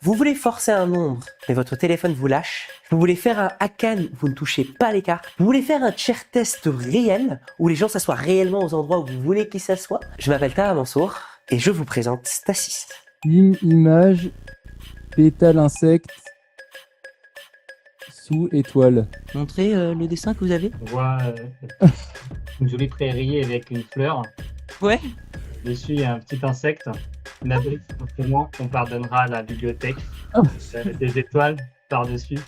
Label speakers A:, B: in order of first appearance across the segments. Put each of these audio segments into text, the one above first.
A: Vous voulez forcer un nombre, mais votre téléphone vous lâche. Vous voulez faire un Hakan, vous ne touchez pas les cartes. Vous voulez faire un chair test réel, où les gens s'assoient réellement aux endroits où vous voulez qu'ils s'assoient. Je m'appelle Taha Mansour, et je vous présente Stasis.
B: Image, pétale insecte, sous étoile.
A: Montrez le dessin que vous avez.
C: On voit une jolie prairie avec une fleur.
A: Ouais.
C: Dessus, il y a un petit insecte. Une adresse simplement qu'on pardonnera à la bibliothèque. Des étoiles par-dessus.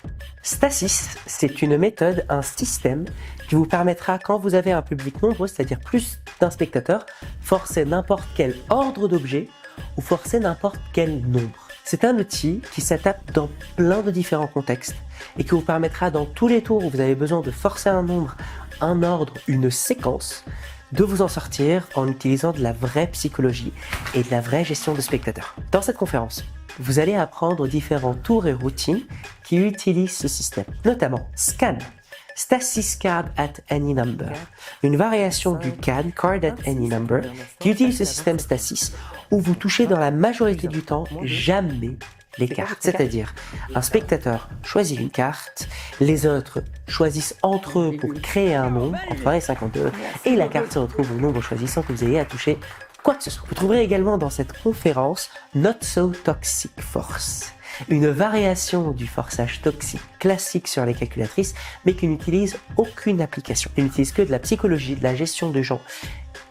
A: Stasis, c'est une méthode, un système qui vous permettra, quand vous avez un public nombreux, c'est-à-dire plus d'un spectateur, forcer n'importe quel ordre d'objet ou forcer n'importe quel nombre. C'est un outil qui s'adapte dans plein de différents contextes et qui vous permettra, dans tous les tours où vous avez besoin de forcer un nombre, un ordre, une séquence, de vous en sortir en utilisant de la vraie psychologie et de la vraie gestion de spectateurs. Dans cette conférence, vous allez apprendre différents tours et routines qui utilisent ce système, notamment Scan, Stasis Card at Any Number, une variation du CAD, Card at Any Number, qui utilise ce système Stasis où vous touchez dans la majorité du temps jamais les cartes. C'est-à-dire, un spectateur choisit une carte, les autres choisissent entre eux pour créer un nombre, entre 1 et 52, et la carte se retrouve au nombre choisi sans que vous ayez à toucher quoi que ce soit. Vous trouverez également dans cette conférence Not So Toxic Force, une variation du forçage toxique classique sur les calculatrices, mais qui n'utilise aucune application. Il n'utilise que de la psychologie, de la gestion de gens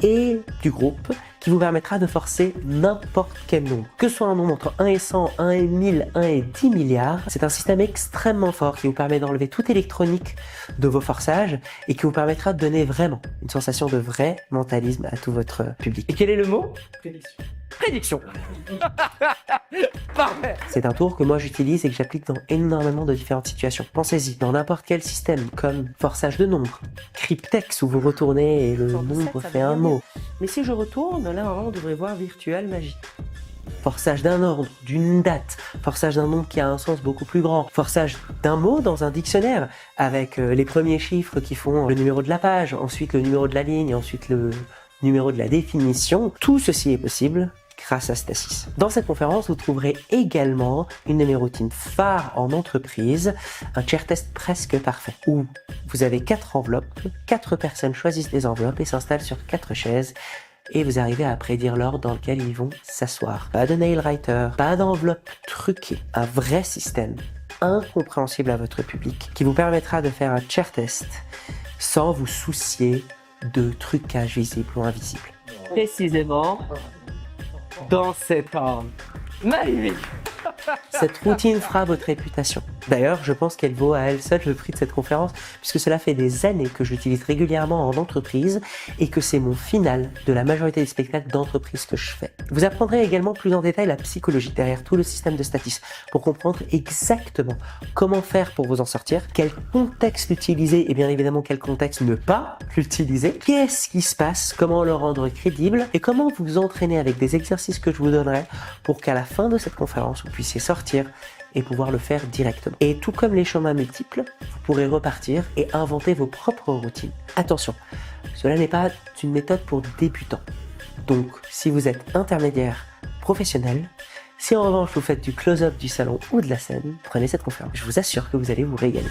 A: et du groupe, qui vous permettra de forcer n'importe quel nombre. Que ce soit un nombre entre 1 et 100, 1 et 1000, 1 et 10 milliards, c'est un système extrêmement fort qui vous permet d'enlever toute électronique de vos forçages et qui vous permettra de donner vraiment une sensation de vrai mentalisme à tout votre public. Et quel est le mot ?
D: Prédiction.
A: Prédiction. Parfait. C'est un tour que moi j'utilise et que j'applique dans énormément de différentes situations. Pensez-y, dans n'importe quel système, comme forçage de nombre, cryptex où vous retournez et le nombre fait un mot. Mais si je retourne, là normalement on devrait voir virtuel magie. Forçage d'un ordre, d'une date, forçage d'un nombre qui a un sens beaucoup plus grand, forçage d'un mot dans un dictionnaire avec les premiers chiffres qui font le numéro de la page, ensuite le numéro de la ligne, ensuite le numéro de la définition. Tout ceci est possible grâce à Stasis. Dans cette conférence, vous trouverez également une de mes routines phares en entreprise, un chair test presque parfait, où vous avez 4 enveloppes, 4 personnes choisissent des enveloppes et s'installent sur 4 chaises, et vous arrivez à prédire l'ordre dans lequel ils vont s'asseoir. Pas de nail writer, pas d'enveloppe truquée, un vrai système incompréhensible à votre public qui vous permettra de faire un chair test sans vous soucier de trucage visible ou invisible.
D: Précisément dans cet ordre. Magnifique.
A: Cette routine fera votre réputation. D'ailleurs, je pense qu'elle vaut à elle seule le prix de cette conférence, puisque cela fait des années que je l'utilise régulièrement en entreprise et que c'est mon final de la majorité des spectacles d'entreprise que je fais. Vous apprendrez également plus en détail la psychologie derrière tout le système de Stasis pour comprendre exactement comment faire pour vous en sortir, quel contexte utiliser et bien évidemment quel contexte ne pas l'utiliser, qu'est-ce qui se passe, comment le rendre crédible et comment vous entraîner avec des exercices que je vous donnerai pour qu'à la fin de cette conférence, vous puissiez sortir et pouvoir le faire directement. Et tout comme les chemins multiples, vous pourrez repartir et inventer vos propres routines. Attention, cela n'est pas une méthode pour débutants. Donc, si vous êtes intermédiaire professionnel, si en revanche vous faites du close-up du salon ou de la scène, prenez cette conférence. Je vous assure que vous allez vous régaler.